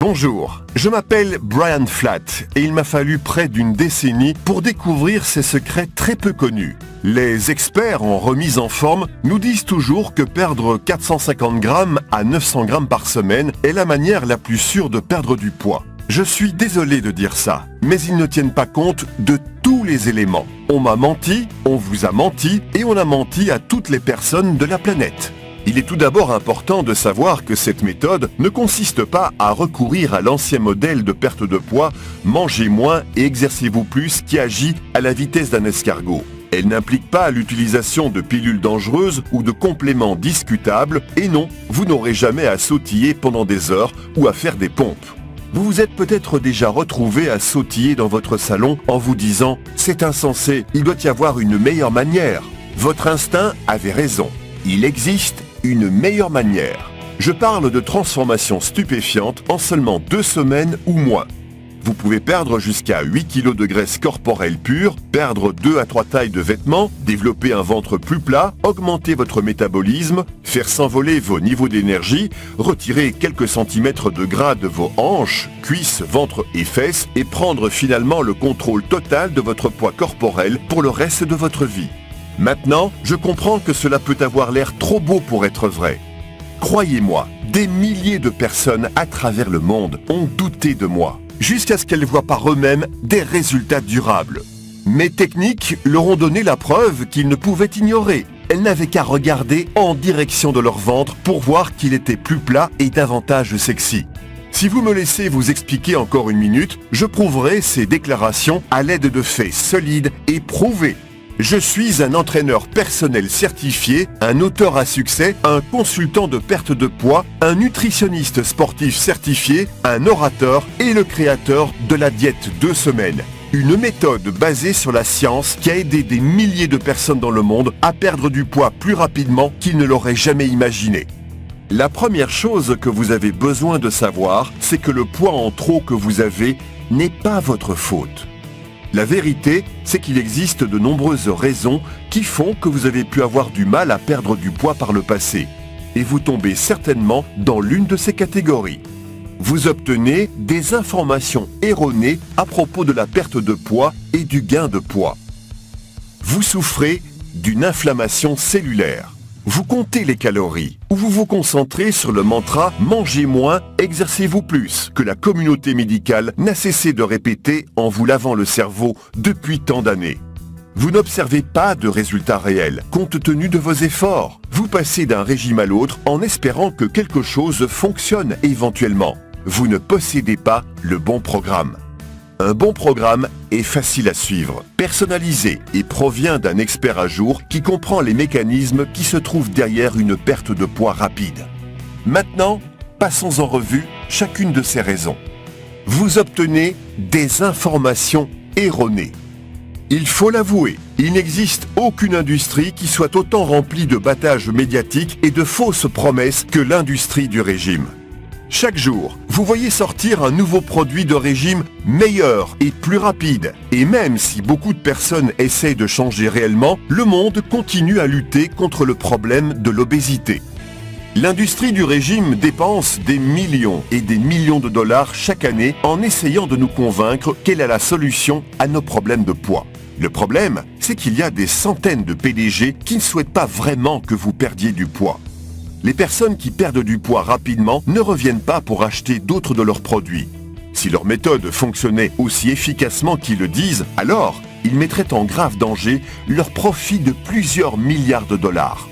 Bonjour, je m'appelle Brian Flatt et il m'a fallu près d'une décennie pour découvrir ces secrets très peu connus. Les experts en remise en forme nous disent toujours que perdre 450 grammes à 900 grammes par semaine est la manière la plus sûre de perdre du poids. Je suis désolé de dire ça, mais ils ne tiennent pas compte de tous les éléments. On m'a menti, on vous a menti et on a menti à toutes les personnes de la planète. Il est tout d'abord important de savoir que cette méthode ne consiste pas à recourir à l'ancien modèle de perte de poids « mangez moins et exercez-vous plus » qui agit à la vitesse d'un escargot. Elle n'implique pas l'utilisation de pilules dangereuses ou de compléments discutables et non, vous n'aurez jamais à sautiller pendant des heures ou à faire des pompes. Vous vous êtes peut-être déjà retrouvé à sautiller dans votre salon en vous disant « c'est insensé, il doit y avoir une meilleure manière ». Votre instinct avait raison. Il existe une meilleure manière. Je parle de transformation stupéfiante en seulement 2 semaines ou moins. Vous pouvez perdre jusqu'à 8 kg de graisse corporelle pure, perdre 2 à 3 tailles de vêtements, développer un ventre plus plat, augmenter votre métabolisme, faire s'envoler vos niveaux d'énergie, retirer quelques centimètres de gras de vos hanches, cuisses, ventre et fesses et prendre finalement le contrôle total de votre poids corporel pour le reste de votre vie. Maintenant, je comprends que cela peut avoir l'air trop beau pour être vrai. Croyez-moi, des milliers de personnes à travers le monde ont douté de moi, jusqu'à ce qu'elles voient par eux-mêmes des résultats durables. Mes techniques leur ont donné la preuve qu'ils ne pouvaient ignorer. Elles n'avaient qu'à regarder en direction de leur ventre pour voir qu'il était plus plat et davantage sexy. Si vous me laissez vous expliquer encore une minute, je prouverai ces déclarations à l'aide de faits solides et prouvés. Je suis un entraîneur personnel certifié, un auteur à succès, un consultant de perte de poids, un nutritionniste sportif certifié, un orateur et le créateur de la diète 2 semaines. Une méthode basée sur la science qui a aidé des milliers de personnes dans le monde à perdre du poids plus rapidement qu'ils ne l'auraient jamais imaginé. La première chose que vous avez besoin de savoir, c'est que le poids en trop que vous avez n'est pas votre faute. La vérité, c'est qu'il existe de nombreuses raisons qui font que vous avez pu avoir du mal à perdre du poids par le passé. Et vous tombez certainement dans l'une de ces catégories. Vous obtenez des informations erronées à propos de la perte de poids et du gain de poids. Vous souffrez d'une inflammation cellulaire. Vous comptez les calories ou vous vous concentrez sur le mantra « mangez moins, exercez-vous plus » que la communauté médicale n'a cessé de répéter en vous lavant le cerveau depuis tant d'années. Vous n'observez pas de résultats réels compte tenu de vos efforts. Vous passez d'un régime à l'autre en espérant que quelque chose fonctionne éventuellement. Vous ne possédez pas le bon programme. Un bon programme est facile à suivre, personnalisé et provient d'un expert à jour qui comprend les mécanismes qui se trouvent derrière une perte de poids rapide. Maintenant, passons en revue chacune de ces raisons. Vous obtenez des informations erronées. Il faut l'avouer, il n'existe aucune industrie qui soit autant remplie de battages médiatiques et de fausses promesses que l'industrie du régime. Chaque jour, vous voyez sortir un nouveau produit de régime meilleur et plus rapide. Et même si beaucoup de personnes essayent de changer réellement, le monde continue à lutter contre le problème de l'obésité. L'industrie du régime dépense des millions et des millions de dollars chaque année en essayant de nous convaincre qu'elle a la solution à nos problèmes de poids. Le problème, c'est qu'il y a des centaines de PDG qui ne souhaitent pas vraiment que vous perdiez du poids. Les personnes qui perdent du poids rapidement ne reviennent pas pour acheter d'autres de leurs produits. Si leur méthode fonctionnait aussi efficacement qu'ils le disent, alors ils mettraient en grave danger leur profit de plusieurs milliards de dollars.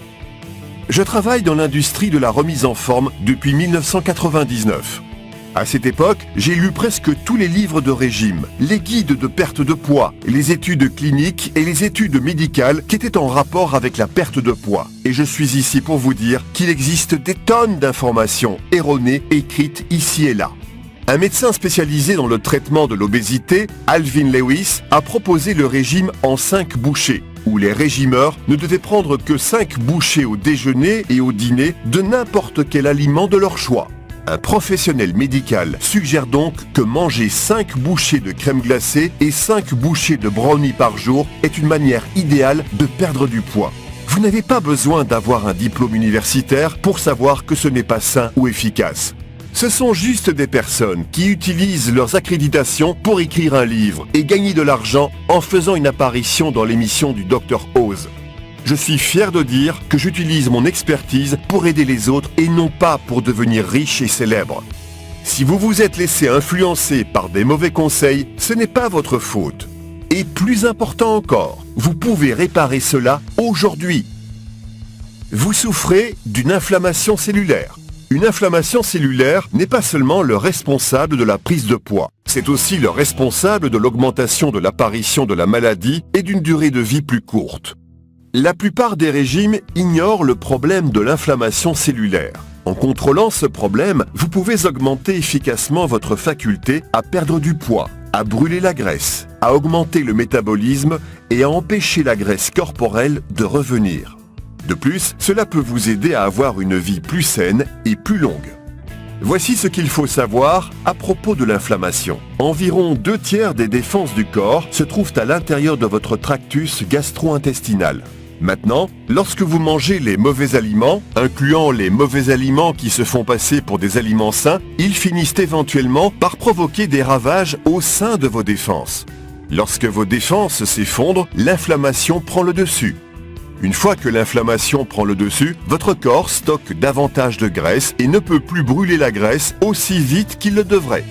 Je travaille dans l'industrie de la remise en forme depuis 1999. À cette époque, j'ai lu presque tous les livres de régime, les guides de perte de poids, les études cliniques et les études médicales qui étaient en rapport avec la perte de poids. Et je suis ici pour vous dire qu'il existe des tonnes d'informations erronées écrites ici et là. Un médecin spécialisé dans le traitement de l'obésité, Alvin Lewis, a proposé le régime en 5 bouchées, où les régimeurs ne devaient prendre que 5 bouchées au déjeuner et au dîner de n'importe quel aliment de leur choix. Un professionnel médical suggère donc que manger 5 bouchées de crème glacée et 5 bouchées de brownie par jour est une manière idéale de perdre du poids. Vous n'avez pas besoin d'avoir un diplôme universitaire pour savoir que ce n'est pas sain ou efficace. Ce sont juste des personnes qui utilisent leurs accréditations pour écrire un livre et gagner de l'argent en faisant une apparition dans l'émission du Dr Oz. Je suis fier de dire que j'utilise mon expertise pour aider les autres et non pas pour devenir riche et célèbre. Si vous vous êtes laissé influencer par des mauvais conseils, ce n'est pas votre faute. Et plus important encore, vous pouvez réparer cela aujourd'hui. Vous souffrez d'une inflammation cellulaire. Une inflammation cellulaire n'est pas seulement le responsable de la prise de poids, c'est aussi le responsable de l'augmentation de l'apparition de la maladie et d'une durée de vie plus courte. La plupart des régimes ignorent le problème de l'inflammation cellulaire. En contrôlant ce problème, vous pouvez augmenter efficacement votre faculté à perdre du poids, à brûler la graisse, à augmenter le métabolisme et à empêcher la graisse corporelle de revenir. De plus, cela peut vous aider à avoir une vie plus saine et plus longue. Voici ce qu'il faut savoir à propos de l'inflammation. Environ 2/3 des défenses du corps se trouvent à l'intérieur de votre tractus gastro-intestinal. Maintenant, lorsque vous mangez les mauvais aliments, incluant les mauvais aliments qui se font passer pour des aliments sains, ils finissent éventuellement par provoquer des ravages au sein de vos défenses. Lorsque vos défenses s'effondrent, l'inflammation prend le dessus. Une fois que l'inflammation prend le dessus, votre corps stocke davantage de graisse et ne peut plus brûler la graisse aussi vite qu'il le devrait.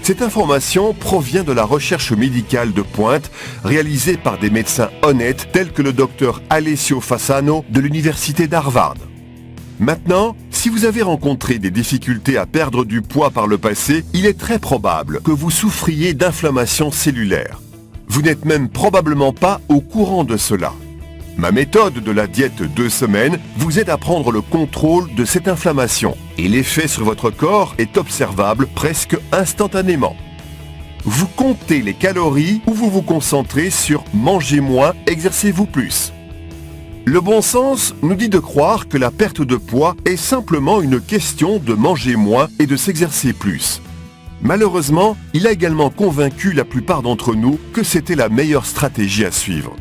Cette information provient de la recherche médicale de pointe réalisée par des médecins honnêtes tels que le docteur Alessio Fasano de l'université d'Harvard. Maintenant, si vous avez rencontré des difficultés à perdre du poids par le passé, il est très probable que vous souffriez d'inflammation cellulaire. Vous n'êtes même probablement pas au courant de cela. Ma méthode de la diète 2 semaines vous aide à prendre le contrôle de cette inflammation et l'effet sur votre corps est observable presque instantanément. Vous comptez les calories ou vous vous concentrez sur manger moins, exercez-vous plus. Le bon sens nous dit de croire que la perte de poids est simplement une question de manger moins et de s'exercer plus. Malheureusement, il a également convaincu la plupart d'entre nous que c'était la meilleure stratégie à suivre.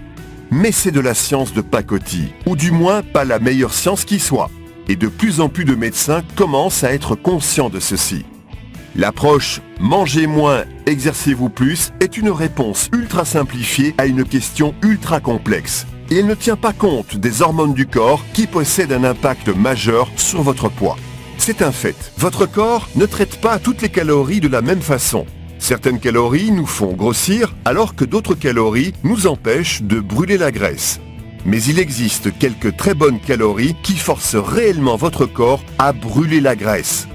Mais c'est de la science de pacotille, ou du moins pas la meilleure science qui soit. Et de plus en plus de médecins commencent à être conscients de ceci. L'approche « mangez moins, exercez-vous plus » est une réponse ultra simplifiée à une question ultra complexe. Et elle ne tient pas compte des hormones du corps qui possèdent un impact majeur sur votre poids. C'est un fait, votre corps ne traite pas toutes les calories de la même façon. Certaines calories nous font grossir alors que d'autres calories nous empêchent de brûler la graisse. Mais il existe quelques très bonnes calories qui forcent réellement votre corps à brûler la graisse.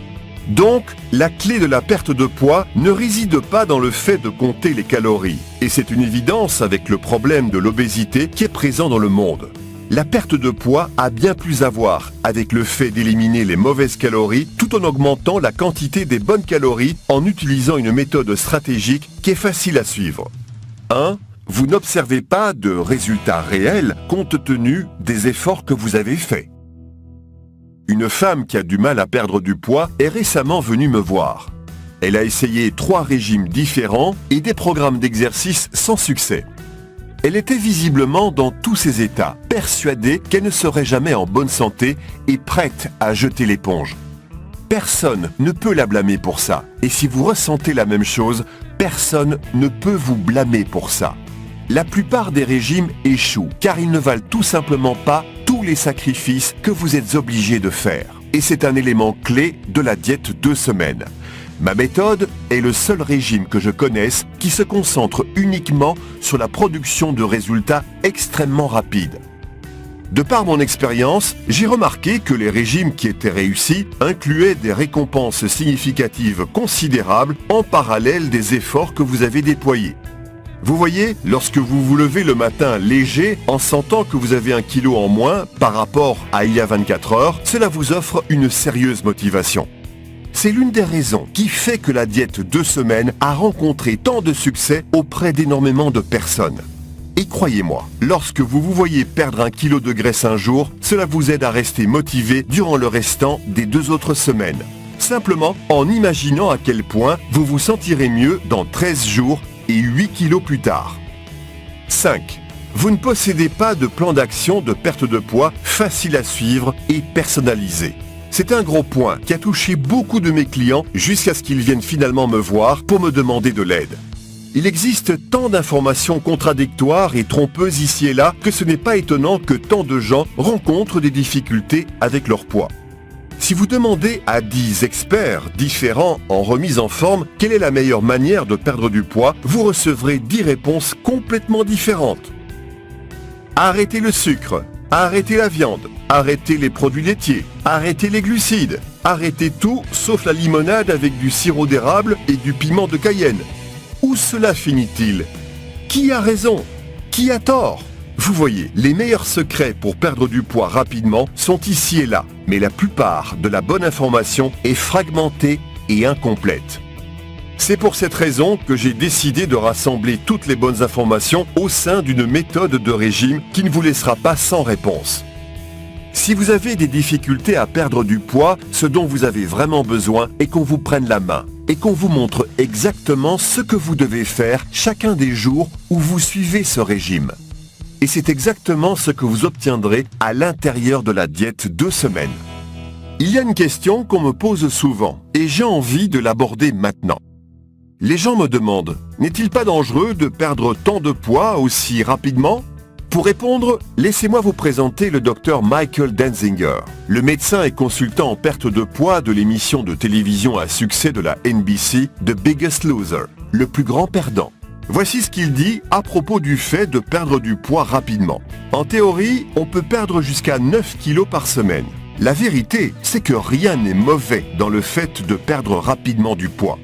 Donc, la clé de la perte de poids ne réside pas dans le fait de compter les calories. Et c'est une évidence avec le problème de l'obésité qui est présent dans le monde. La perte de poids a bien plus à voir avec le fait d'éliminer les mauvaises calories tout en augmentant la quantité des bonnes calories en utilisant une méthode stratégique qui est facile à suivre. 1. Vous n'observez pas de résultats réels compte tenu des efforts que vous avez faits. Une femme qui a du mal à perdre du poids est récemment venue me voir. Elle a essayé 3 régimes différents et des programmes d'exercice sans succès. Elle était visiblement dans tous ses états, persuadée qu'elle ne serait jamais en bonne santé et prête à jeter l'éponge. Personne ne peut la blâmer pour ça. Et si vous ressentez la même chose, personne ne peut vous blâmer pour ça. La plupart des régimes échouent car ils ne valent tout simplement pas tous les sacrifices que vous êtes obligés de faire. Et c'est un élément clé de la diète 2 semaines. Ma méthode est le seul régime que je connaisse qui se concentre uniquement sur la production de résultats extrêmement rapides. De par mon expérience, j'ai remarqué que les régimes qui étaient réussis incluaient des récompenses significatives considérables en parallèle des efforts que vous avez déployés. Vous voyez, lorsque vous vous levez le matin léger en sentant que vous avez 1 kilo en moins par rapport à il y a 24 heures, cela vous offre une sérieuse motivation. C'est l'une des raisons qui fait que la diète 2 semaines a rencontré tant de succès auprès d'énormément de personnes. Et croyez-moi, lorsque vous vous voyez perdre 1 kilo de graisse un jour, cela vous aide à rester motivé durant le restant des 2 autres semaines. Simplement en imaginant à quel point vous vous sentirez mieux dans 13 jours et 8 kilos plus tard. 5. Vous ne possédez pas de plan d'action de perte de poids facile à suivre et personnalisé. C'est un gros point qui a touché beaucoup de mes clients jusqu'à ce qu'ils viennent finalement me voir pour me demander de l'aide. Il existe tant d'informations contradictoires et trompeuses ici et là que ce n'est pas étonnant que tant de gens rencontrent des difficultés avec leur poids. Si vous demandez à 10 experts différents en remise en forme quelle est la meilleure manière de perdre du poids, vous recevrez 10 réponses complètement différentes. Arrêtez le sucre, arrêtez la viande, arrêtez les produits laitiers, arrêtez les glucides, arrêtez tout sauf la limonade avec du sirop d'érable et du piment de Cayenne. Où cela finit-il? Qui a raison? Qui a tort? Vous voyez, les meilleurs secrets pour perdre du poids rapidement sont ici et là, mais la plupart de la bonne information est fragmentée et incomplète. C'est pour cette raison que j'ai décidé de rassembler toutes les bonnes informations au sein d'une méthode de régime qui ne vous laissera pas sans réponse. Si vous avez des difficultés à perdre du poids, ce dont vous avez vraiment besoin est qu'on vous prenne la main et qu'on vous montre exactement ce que vous devez faire chacun des jours où vous suivez ce régime. Et c'est exactement ce que vous obtiendrez à l'intérieur de la diète 2 semaines. Il y a une question qu'on me pose souvent et j'ai envie de l'aborder maintenant. Les gens me demandent, n'est-il pas dangereux de perdre tant de poids aussi rapidement? Pour répondre, laissez-moi vous présenter le Dr Michael Denzinger, le médecin et consultant en perte de poids de l'émission de télévision à succès de la NBC, The Biggest Loser, le plus grand perdant. Voici ce qu'il dit à propos du fait de perdre du poids rapidement. En théorie, on peut perdre jusqu'à 9 kilos par semaine. La vérité, c'est que rien n'est mauvais dans le fait de perdre rapidement du poids.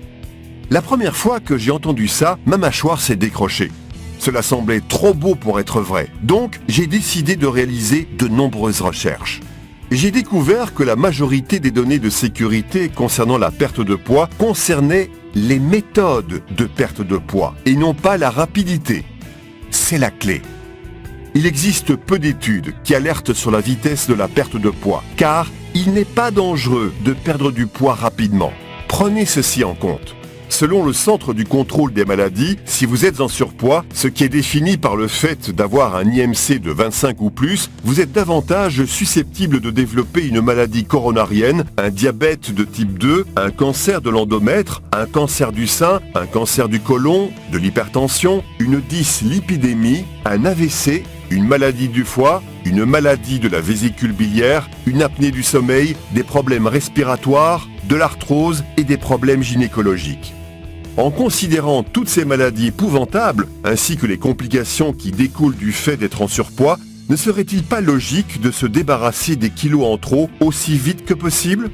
La première fois que j'ai entendu ça, ma mâchoire s'est décrochée. Cela semblait trop beau pour être vrai, donc j'ai décidé de réaliser de nombreuses recherches. J'ai découvert que la majorité des données de sécurité concernant la perte de poids concernaient les méthodes de perte de poids et non pas la rapidité. C'est la clé. Il existe peu d'études qui alertent sur la vitesse de la perte de poids, car il n'est pas dangereux de perdre du poids rapidement. Prenez ceci en compte. Selon le Centre du contrôle des maladies, si vous êtes en surpoids, ce qui est défini par le fait d'avoir un IMC de 25 ou plus, vous êtes davantage susceptible de développer une maladie coronarienne, un diabète de type 2, un cancer de l'endomètre, un cancer du sein, un cancer du côlon, de l'hypertension, une dyslipidémie, un AVC, une maladie du foie, une maladie de la vésicule biliaire, une apnée du sommeil, des problèmes respiratoires, de l'arthrose et des problèmes gynécologiques. En considérant toutes ces maladies épouvantables, ainsi que les complications qui découlent du fait d'être en surpoids, ne serait-il pas logique de se débarrasser des kilos en trop aussi vite que possible?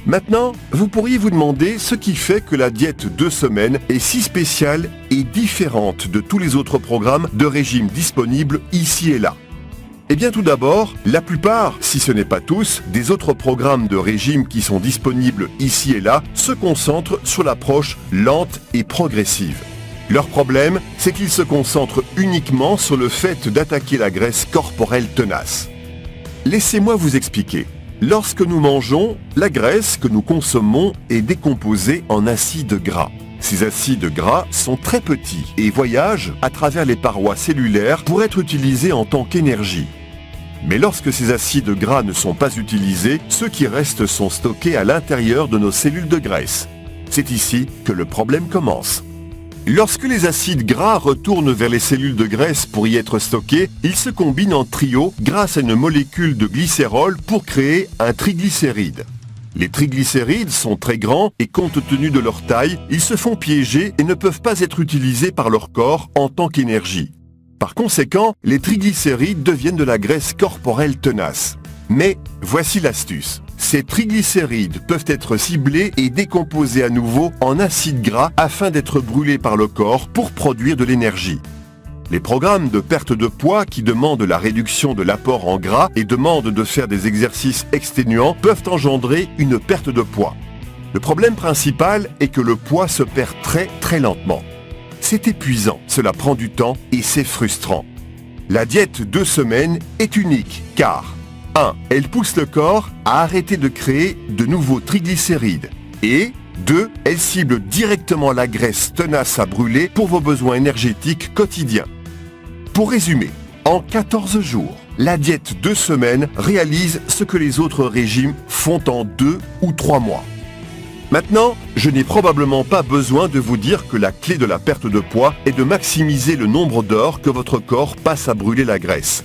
Maintenant, vous pourriez vous demander ce qui fait que la diète 2 semaines est si spéciale et différente de tous les autres programmes de régime disponibles ici et là. Eh bien tout d'abord, la plupart, si ce n'est pas tous, des autres programmes de régime qui sont disponibles ici et là se concentrent sur l'approche lente et progressive. Leur problème, c'est qu'ils se concentrent uniquement sur le fait d'attaquer la graisse corporelle tenace. Laissez-moi vous expliquer. Lorsque nous mangeons, la graisse que nous consommons est décomposée en acides gras. Ces acides gras sont très petits et voyagent à travers les parois cellulaires pour être utilisés en tant qu'énergie. Mais lorsque ces acides gras ne sont pas utilisés, ceux qui restent sont stockés à l'intérieur de nos cellules de graisse. C'est ici que le problème commence. Lorsque les acides gras retournent vers les cellules de graisse pour y être stockés, ils se combinent en trio grâce à une molécule de glycérol pour créer un triglycéride. Les triglycérides sont très grands et compte tenu de leur taille, ils se font piéger et ne peuvent pas être utilisés par leur corps en tant qu'énergie. Par conséquent, les triglycérides deviennent de la graisse corporelle tenace. Mais voici l'astuce. Ces triglycérides peuvent être ciblés et décomposés à nouveau en acides gras afin d'être brûlés par le corps pour produire de l'énergie. Les programmes de perte de poids qui demandent la réduction de l'apport en gras et demandent de faire des exercices exténuants peuvent engendrer une perte de poids. Le problème principal est que le poids se perd très lentement. C'est épuisant, cela prend du temps et c'est frustrant. La diète 2 semaines est unique car 1. Elle pousse le corps à arrêter de créer de nouveaux triglycérides et 2. Elle cible directement la graisse tenace à brûler pour vos besoins énergétiques quotidiens. Pour résumer, en 14 jours, la diète 2 semaines réalise ce que les autres régimes font en 2 ou 3 mois. Maintenant, je n'ai probablement pas besoin de vous dire que la clé de la perte de poids est de maximiser le nombre d'heures que votre corps passe à brûler la graisse.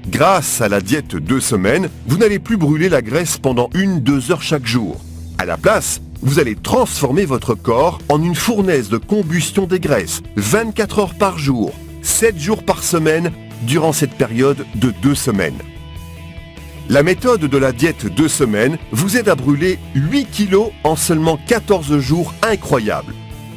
Grâce à la diète 2 semaines, vous n'allez plus brûler la graisse pendant 1-2 heures chaque jour. À la place, vous allez transformer votre corps en une fournaise de combustion des graisses, 24 heures par jour, 7 jours par semaine, durant cette période de 2 semaines. La méthode de la diète 2 semaines vous aide à brûler 8 kilos en seulement 14 jours incroyables.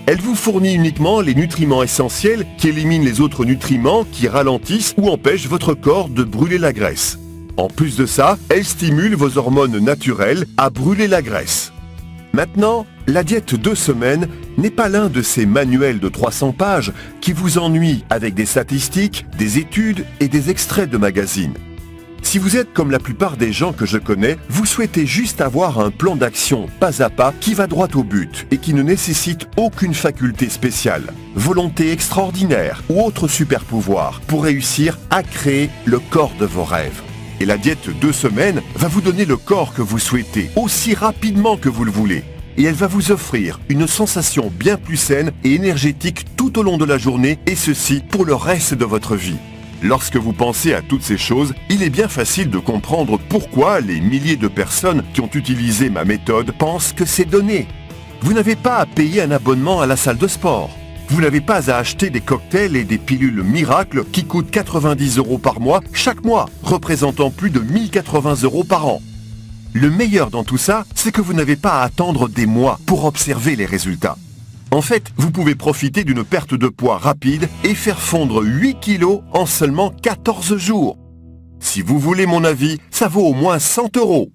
Elle vous fournit uniquement les nutriments essentiels qui éliminent les autres nutriments qui ralentissent ou empêchent votre corps de brûler la graisse. En plus de ça, elle stimule vos hormones naturelles à brûler la graisse. Maintenant, la diète 2 semaines n'est pas l'un de ces manuels de 300 pages qui vous ennuient avec des statistiques, des études et des extraits de magazines. Si vous êtes comme la plupart des gens que je connais, vous souhaitez juste avoir un plan d'action pas à pas qui va droit au but et qui ne nécessite aucune faculté spéciale, volonté extraordinaire ou autre super pouvoir pour réussir à créer le corps de vos rêves. Et la diète 2 semaines va vous donner le corps que vous souhaitez aussi rapidement que vous le voulez. Et elle va vous offrir une sensation bien plus saine et énergétique tout au long de la journée et ceci pour le reste de votre vie. Lorsque vous pensez à toutes ces choses, il est bien facile de comprendre pourquoi les milliers de personnes qui ont utilisé ma méthode pensent que c'est donné. Vous n'avez pas à payer un abonnement à la salle de sport. Vous n'avez pas à acheter des cocktails et des pilules miracles qui coûtent 90 € par mois chaque mois, représentant plus de 1080 € par an. Le meilleur dans tout ça, c'est que vous n'avez pas à attendre des mois pour observer les résultats. En fait, vous pouvez profiter d'une perte de poids rapide et faire fondre 8 kilos en seulement 14 jours. Si vous voulez mon avis, ça vaut au moins 100 €.